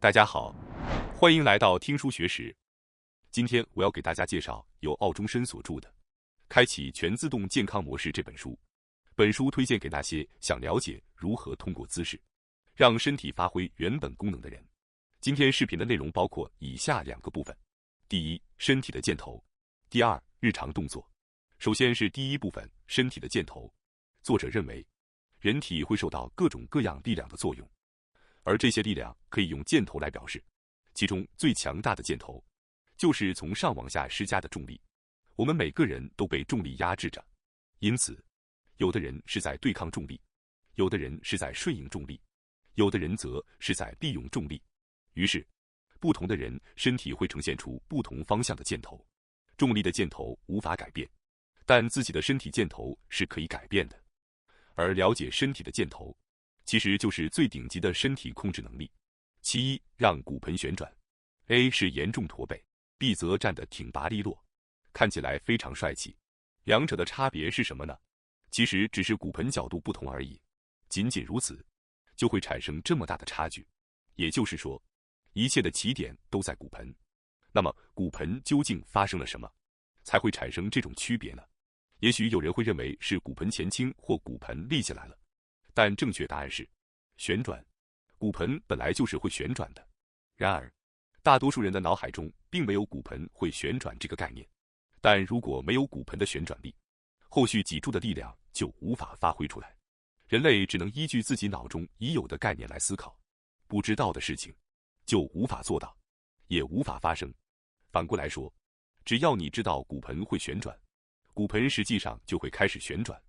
大家好，欢迎来到听书学史。今天我要给大家介绍由奥中深所著的《开启全自动健康模式》这本书。本书推荐给那些想了解如何通过姿势让身体发挥原本功能的人。今天视频的内容包括以下2个部分：第一，身体的箭头；第二，日常动作。首先是第一部分，身体的箭头。作者认为，人体会受到各种各样力量的作用，而这些力量可以用箭头来表示。其中最强大的箭头，就是从上往下施加的重力。我们每个人都被重力压制着，因此，有的人是在对抗重力，有的人是在顺应重力，有的人则是在利用重力。于是，不同的人身体会呈现出不同方向的箭头。重力的箭头无法改变，但自己的身体箭头是可以改变的。而了解身体的箭头，其实就是最顶级的身体控制能力。其一，让骨盆旋转。A 是严重驼背， B 则站得挺拔利落，看起来非常帅气。两者的差别是什么呢？其实只是骨盆角度不同而已，仅仅如此，就会产生这么大的差距。也就是说，一切的起点都在骨盆。那么骨盆究竟发生了什么，才会产生这种区别呢？也许有人会认为是骨盆前倾或骨盆立起来了，但正确答案是旋转。骨盆本来就是会旋转的，然而大多数人的脑海中并没有骨盆会旋转这个概念。但如果没有骨盆的旋转力，后续脊柱的力量就无法发挥出来。人类只能依据自己脑中已有的概念来思考，不知道的事情就无法做到，也无法发生。反过来说，只要你知道骨盆会旋转，骨盆实际上就会开始旋转，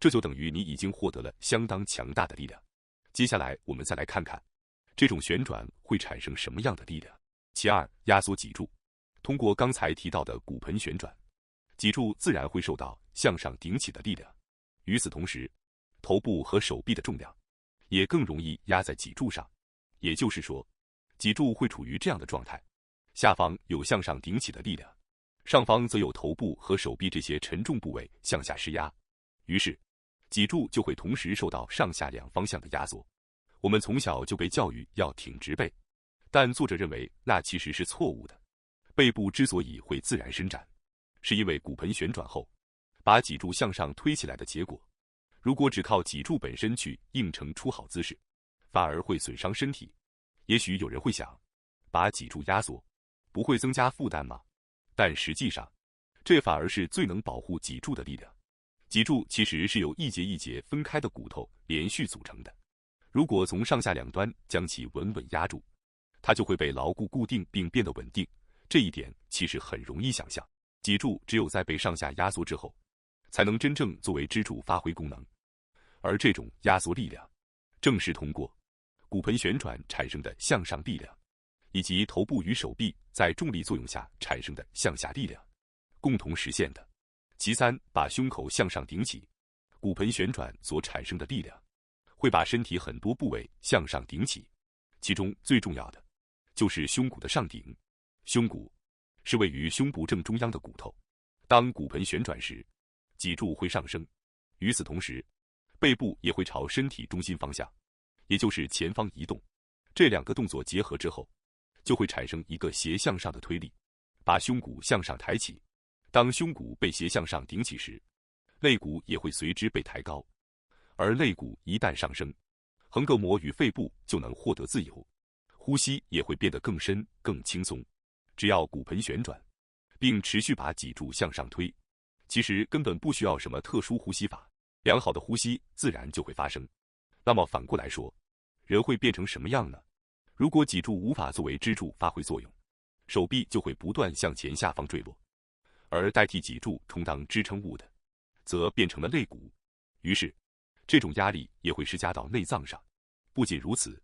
这就等于你已经获得了相当强大的力量。接下来我们再来看看，这种旋转会产生什么样的力量。其二，压缩脊柱。通过刚才提到的骨盆旋转，脊柱自然会受到向上顶起的力量。与此同时，头部和手臂的重量也更容易压在脊柱上。也就是说，脊柱会处于这样的状态，下方有向上顶起的力量，上方则有头部和手臂这些沉重部位向下施压。于是，脊柱就会同时受到上下两方向的压缩。我们从小就被教育要挺直背，但作者认为那其实是错误的。背部之所以会自然伸展，是因为骨盆旋转后把脊柱向上推起来的结果。如果只靠脊柱本身去硬撑出好姿势，反而会损伤身体。也许有人会想，把脊柱压缩不会增加负担吗？但实际上，这反而是最能保护脊柱的力量。脊柱其实是由一节一节分开的骨头连续组成的，如果从上下两端将其稳稳压住，它就会被牢固固定并变得稳定。这一点其实很容易想象，脊柱只有在被上下压缩之后，才能真正作为支柱发挥功能。而这种压缩力量，正是通过骨盆旋转产生的向上力量，以及头部与手臂在重力作用下产生的向下力量，共同实现的。其三，把胸口向上顶起。骨盆旋转所产生的力量，会把身体很多部位向上顶起，其中最重要的就是胸骨的上顶。胸骨是位于胸部正中央的骨头，当骨盆旋转时，脊柱会上升。与此同时，背部也会朝身体中心方向，也就是前方移动。这2个动作结合之后，就会产生一个斜向上的推力，把胸骨向上抬起。当胸骨被斜向上顶起时，肋骨也会随之被抬高。而肋骨一旦上升，横膈膜与肺部就能获得自由，呼吸也会变得更深更轻松。只要骨盆旋转，并持续把脊柱向上推，其实根本不需要什么特殊呼吸法，良好的呼吸自然就会发生。那么反过来说，人会变成什么样呢？如果脊柱无法作为支柱发挥作用，手臂就会不断向前下方坠落，而代替脊柱充当支撑物的，则变成了肋骨。于是，这种压力也会施加到内脏上。不仅如此，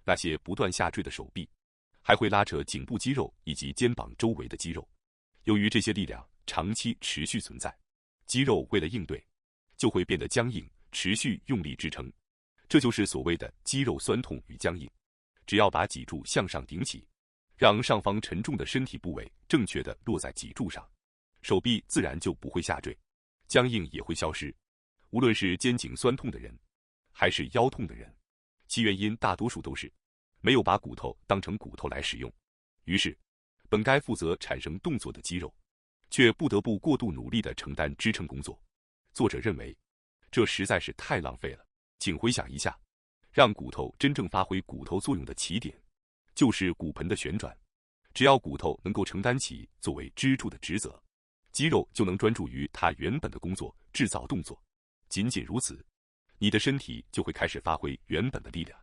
那些不断下坠的手臂还会拉扯颈部肌肉以及肩膀周围的肌肉。由于这些力量长期持续存在，肌肉为了应对，就会变得僵硬，持续用力支撑。这就是所谓的肌肉酸痛与僵硬。只要把脊柱向上顶起，让上方沉重的身体部位正确的落在脊柱上，手臂自然就不会下坠，僵硬也会消失。无论是肩颈酸痛的人，还是腰痛的人，其原因大多数都是没有把骨头当成骨头来使用，于是本该负责产生动作的肌肉，却不得不过度努力地承担支撑工作。作者认为，这实在是太浪费了。请回想一下，让骨头真正发挥骨头作用的起点，就是骨盆的旋转。只要骨头能够承担起作为支柱的职责，肌肉就能专注于它原本的工作，制造动作。仅仅如此，你的身体就会开始发挥原本的力量。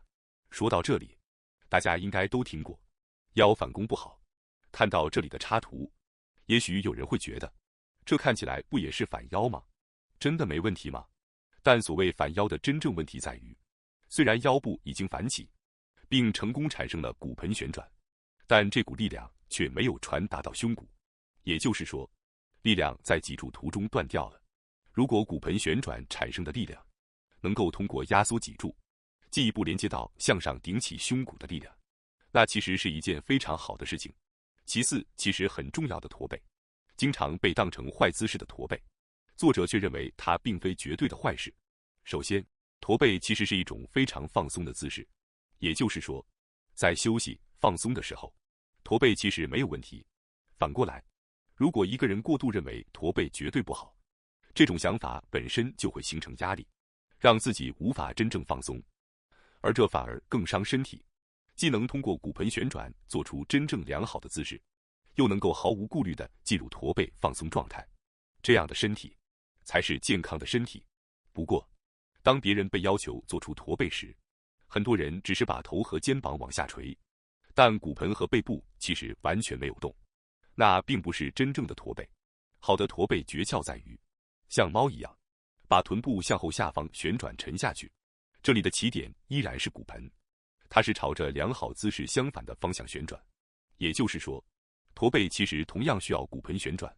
说到这里，大家应该都听过腰反弓不好。看到这里的插图，也许有人会觉得，这看起来不也是反腰吗？真的没问题吗？但所谓反腰的真正问题在于，虽然腰部已经反起，并成功产生了骨盆旋转，但这股力量却没有传达到胸骨，也就是说，力量在脊柱途中断掉了。如果骨盆旋转产生的力量能够通过压缩脊柱，进一步连接到向上顶起胸骨的力量，那其实是一件非常好的事情。其次，其实很重要的驼背，经常被当成坏姿势的驼背，作者却认为它并非绝对的坏事。首先，驼背其实是一种非常放松的姿势，也就是说，在休息放松的时候，驼背其实没有问题。反过来，如果一个人过度认为驼背绝对不好，这种想法本身就会形成压力，让自己无法真正放松，而这反而更伤身体。既能通过骨盆旋转做出真正良好的姿势，又能够毫无顾虑地进入驼背放松状态，这样的身体才是健康的身体。不过，当别人被要求做出驼背时，很多人只是把头和肩膀往下垂，但骨盆和背部其实完全没有动，那并不是真正的驼背。好的驼背诀窍在于，像猫一样，把臀部向后下方旋转沉下去，这里的起点依然是骨盆，它是朝着良好姿势相反的方向旋转。也就是说，驼背其实同样需要骨盆旋转，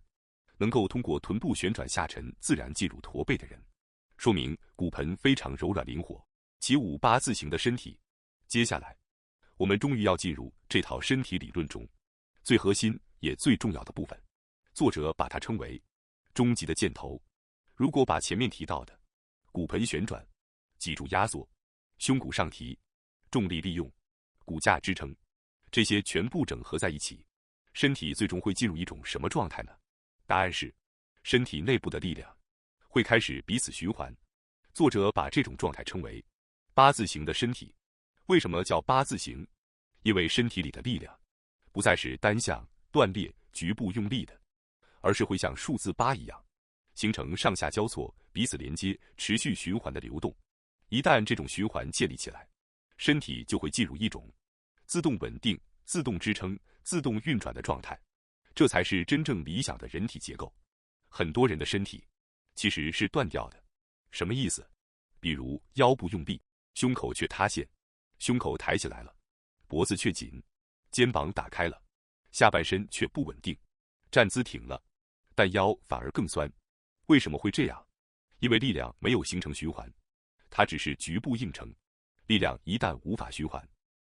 能够通过臀部旋转下沉自然进入驼背的人，说明骨盆非常柔软灵活，起舞八字形的身体。接下来，我们终于要进入这套身体理论中最核心也最重要的部分，作者把它称为终极的箭头。如果把前面提到的骨盆旋转、脊柱压缩、胸骨上提、重力利用、骨架支撑，这些全部整合在一起，身体最终会进入一种什么状态呢？答案是，身体内部的力量会开始彼此循环。作者把这种状态称为八字形的身体。为什么叫八字形？因为身体里的力量不再是单向、断裂、局部用力的，而是会像数字8一样，形成上下交错、彼此连接、持续循环的流动。一旦这种循环建立起来，身体就会进入一种自动稳定、自动支撑、自动运转的状态，这才是真正理想的人体结构。很多人的身体其实是断掉的，什么意思？比如腰部用力，胸口却塌陷，胸口抬起来了，脖子却紧，肩膀打开了，下半身却不稳定，站姿挺了，但腰反而更酸。为什么会这样？因为力量没有形成循环，它只是局部硬撑。力量一旦无法循环，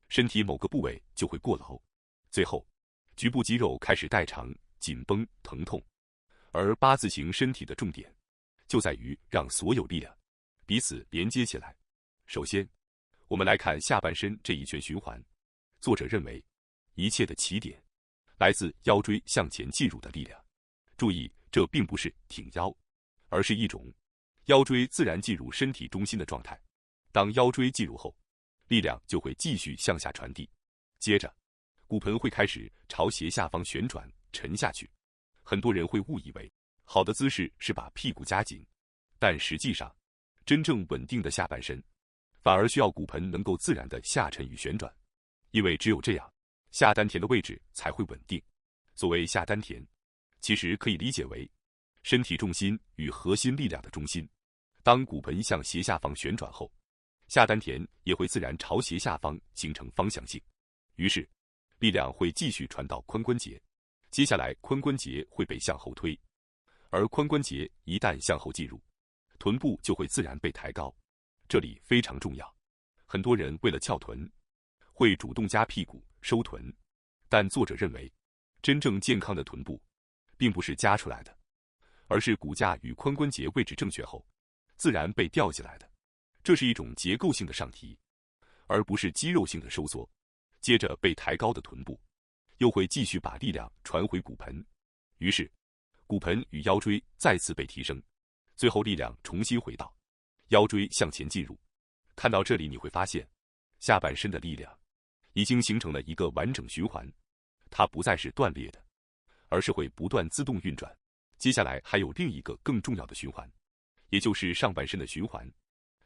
身体某个部位就会过劳，最后局部肌肉开始代偿、紧绷、疼痛。而八字形身体的重点就在于让所有力量彼此连接起来。首先，我们来看下半身这一圈循环。作者认为，一切的起点来自腰椎向前进入的力量。注意，这并不是挺腰，而是一种腰椎自然进入身体中心的状态。当腰椎进入后，力量就会继续向下传递，接着骨盆会开始朝斜下方旋转沉下去。很多人会误以为好的姿势是把屁股夹紧，但实际上，真正稳定的下半身反而需要骨盆能够自然的下沉与旋转，因为只有这样，下丹田的位置才会稳定。所谓下丹田，其实可以理解为身体重心与核心力量的中心。当骨盆向斜下方旋转后，下丹田也会自然朝斜下方形成方向性，于是力量会继续传到髋关节，接下来髋关节会被向后推，而髋关节一旦向后进入，臀部就会自然被抬高。这里非常重要，很多人为了翘臀，会主动夹屁股、收臀，但作者认为，真正健康的臀部并不是夹出来的，而是骨架与髋关节位置正确后，自然被吊起来的。这是一种结构性的上提，而不是肌肉性的收缩。接着被抬高的臀部，又会继续把力量传回骨盆，于是骨盆与腰椎再次被提升，最后力量重新回到腰椎向前进入。看到这里你会发现，下半身的力量已经形成了一个完整循环，它不再是断裂的，而是会不断自动运转。接下来还有另一个更重要的循环，也就是上半身的循环。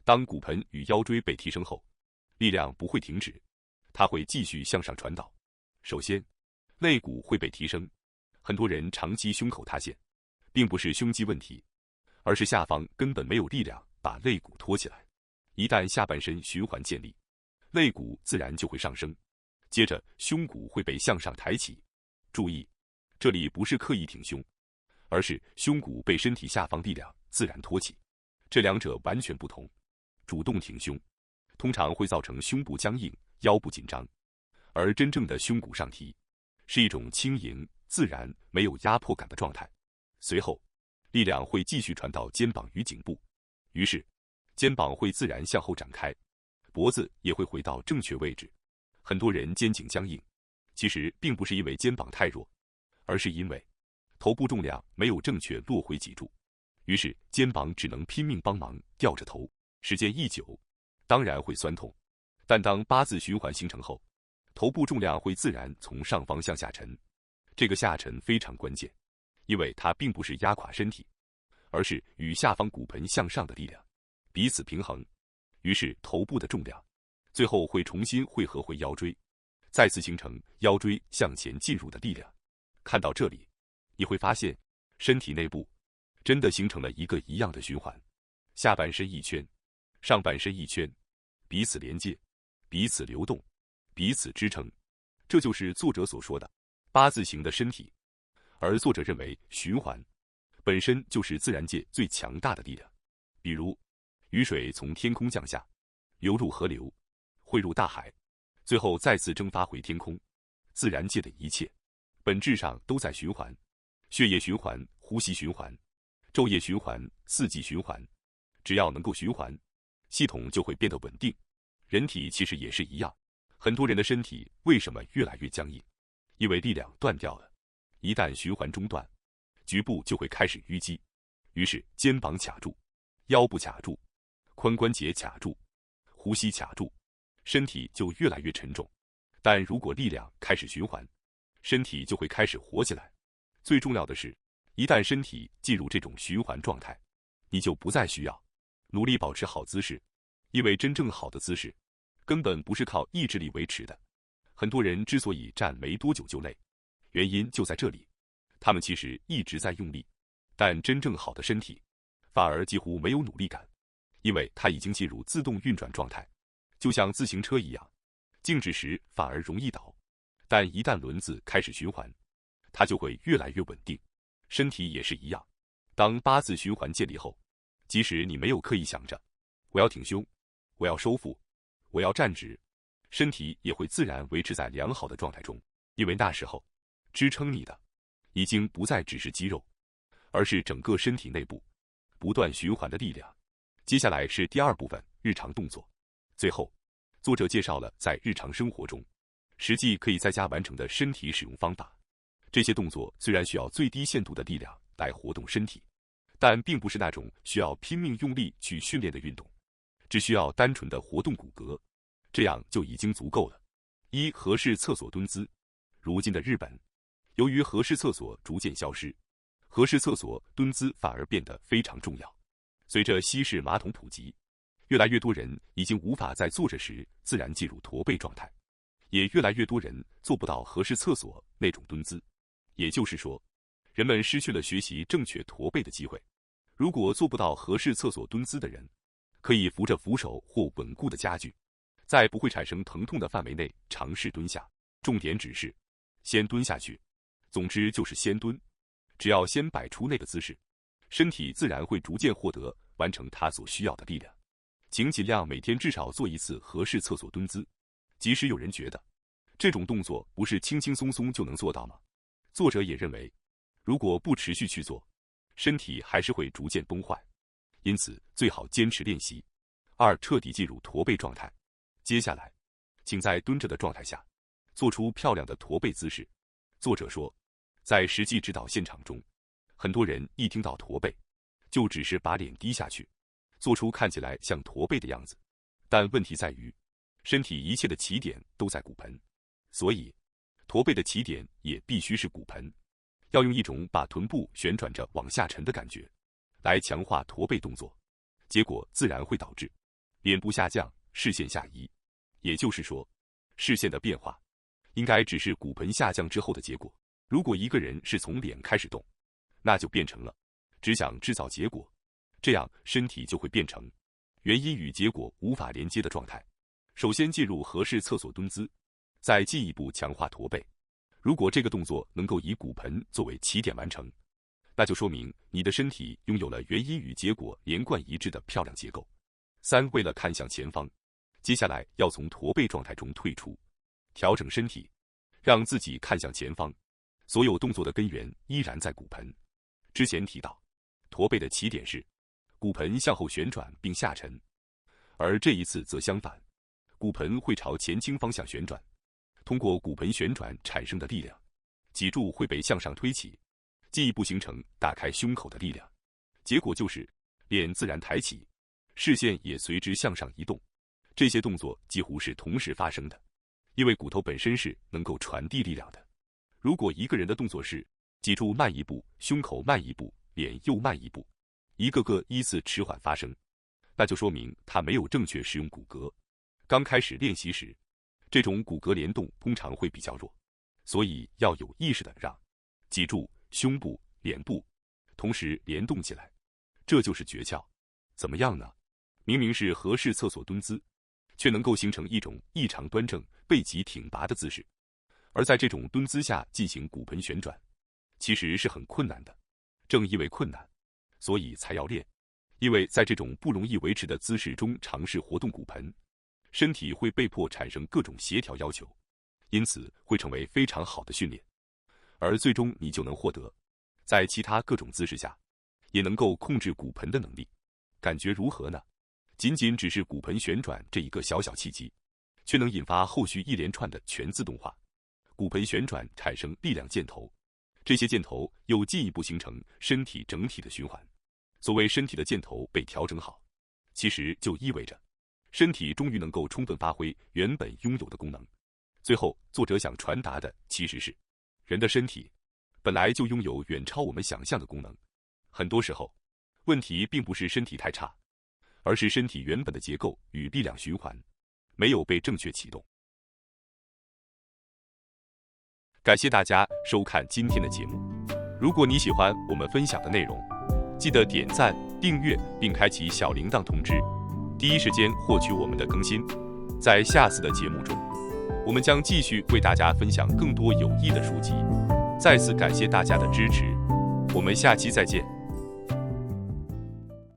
当骨盆与腰椎被提升后，力量不会停止，它会继续向上传导。首先，肋骨会被提升。很多人长期胸口塌陷，并不是胸肌问题，而是下方根本没有力量把肋骨托起来。一旦下半身循环建立，肋骨自然就会上升，接着胸骨会被向上抬起。注意，这里不是刻意挺胸，而是胸骨被身体下方力量自然托起，这两者完全不同。主动挺胸通常会造成胸部僵硬、腰部紧张，而真正的胸骨上提是一种轻盈、自然、没有压迫感的状态。随后，力量会继续传到肩膀与颈部，于是肩膀会自然向后展开，脖子也会回到正确位置。很多人肩颈僵硬，其实并不是因为肩膀太弱，而是因为头部重量没有正确落回脊柱，于是肩膀只能拼命帮忙吊着头，时间一久，当然会酸痛。但当八字循环形成后，头部重量会自然从上方向下沉，这个下沉非常关键，因为它并不是压垮身体，而是与下方骨盆向上的力量彼此平衡，于是头部的重量最后会重新汇合回腰椎，再次形成腰椎向前进入的力量。看到这里，你会发现身体内部真的形成了一个一样的循环，下半身一圈，上半身一圈，彼此连接，彼此流动，彼此支撑，这就是作者所说的八字形的身体。而作者认为，循环本身就是自然界最强大的力量。比如，雨水从天空降下，流入河流，汇入大海，最后再次蒸发回天空。自然界的一切本质上都在循环，血液循环、呼吸循环、昼夜循环、四季循环，只要能够循环，系统就会变得稳定。人体其实也是一样，很多人的身体为什么越来越僵硬？因为力量断掉了。一旦循环中断，局部就会开始淤积，于是肩膀卡住，腰部卡住，髋关节卡住，呼吸卡住，身体就越来越沉重。但如果力量开始循环，身体就会开始活起来。最重要的是，一旦身体进入这种循环状态，你就不再需要努力保持好姿势，因为真正好的姿势根本不是靠意志力维持的。很多人之所以站没多久就累，原因就在这里，他们其实一直在用力，但真正好的身体反而几乎没有努力感，因为它已经进入自动运转状态，就像自行车一样，静止时反而容易倒，但一旦轮子开始循环，它就会越来越稳定。身体也是一样，当八字循环建立后，即使你没有刻意想着我要挺胸，我要收腹，我要站直，身体也会自然维持在良好的状态中，因为那时候支撑你的已经不再只是肌肉，而是整个身体内部不断循环的力量。接下来是第二部分，日常动作。最后，作者介绍了在日常生活中实际可以在家完成的身体使用方法。这些动作虽然需要最低限度的力量来活动身体，但并不是那种需要拼命用力去训练的运动，只需要单纯的活动骨骼，这样就已经足够了。一、合适厕所蹲姿。如今的日本，由于合适厕所逐渐消失，合适厕所蹲姿反而变得非常重要。随着西式马桶普及，越来越多人已经无法在坐着时自然进入驼背状态，也越来越多人做不到合适厕所那种蹲姿。也就是说，人们失去了学习正确驼背的机会。如果做不到合适厕所蹲姿的人，可以扶着扶手或稳固的家具，在不会产生疼痛的范围内尝试蹲下。重点只是先蹲下去，总之就是先蹲。只要先摆出那个姿势，身体自然会逐渐获得完成它所需要的力量。请尽量每天至少做一次合适厕所蹲姿。即使有人觉得这种动作不是轻轻松松就能做到吗？作者也认为，如果不持续去做，身体还是会逐渐崩坏，因此最好坚持练习。二、彻底进入驼背状态。接下来，请在蹲着的状态下，做出漂亮的驼背姿势。作者说，在实际指导现场中，很多人一听到驼背，就只是把脸低下去，做出看起来像驼背的样子。但问题在于，身体一切的起点都在骨盆，所以驼背的起点也必须是骨盆。要用一种把臀部旋转着往下沉的感觉，来强化驼背动作，结果自然会导致脸部下降，视线下移。也就是说，视线的变化应该只是骨盆下降之后的结果。如果一个人是从脸开始动，那就变成了只想制造结果，这样身体就会变成原因与结果无法连接的状态。首先进入合适厕所蹲姿，再进一步强化驼背。如果这个动作能够以骨盆作为起点完成，那就说明你的身体拥有了原因与结果连贯一致的漂亮结构。3. 为了看向前方，接下来要从驼背状态中退出，调整身体，让自己看向前方。所有动作的根源依然在骨盆。之前提到，驼背的起点是骨盆向后旋转并下沉，而这一次则相反，骨盆会朝前倾方向旋转，通过骨盆旋转产生的力量，脊柱会被向上推起，进一步形成打开胸口的力量。结果就是脸自然抬起，视线也随之向上移动。这些动作几乎是同时发生的，因为骨头本身是能够传递力量的。如果一个人的动作是脊柱慢一步，胸口慢一步，脸又慢一步，一个个依次迟缓发生，那就说明他没有正确使用骨骼。刚开始练习时，这种骨骼联动通常会比较弱，所以要有意识的让脊柱、胸部、脸部同时联动起来，这就是诀窍。怎么样呢？明明是合适厕所蹲姿，却能够形成一种异常端正、背脊挺拔的姿势。而在这种蹲姿下进行骨盆旋转，其实是很困难的。正因为困难，所以才要练。因为在这种不容易维持的姿势中尝试活动骨盆，身体会被迫产生各种协调要求，因此会成为非常好的训练。而最终你就能获得在其他各种姿势下也能够控制骨盆的能力。感觉如何呢？仅仅只是骨盆旋转这一个小小契机，却能引发后续一连串的全自动化。骨盆旋转产生力量箭头，这些箭头又进一步形成身体整体的循环。所谓身体的箭头被调整好，其实就意味着身体终于能够充分发挥原本拥有的功能。最后，作者想传达的其实是，人的身体本来就拥有远超我们想象的功能。很多时候，问题并不是身体太差，而是身体原本的结构与力量循环没有被正确启动。感谢大家收看今天的节目。如果你喜欢我们分享的内容，记得点赞、订阅并开启小铃铛通知，第一时间获取我们的更新。在下次的节目中，我们将继续为大家分享更多有益的书籍。再次感谢大家的支持，我们下期再见。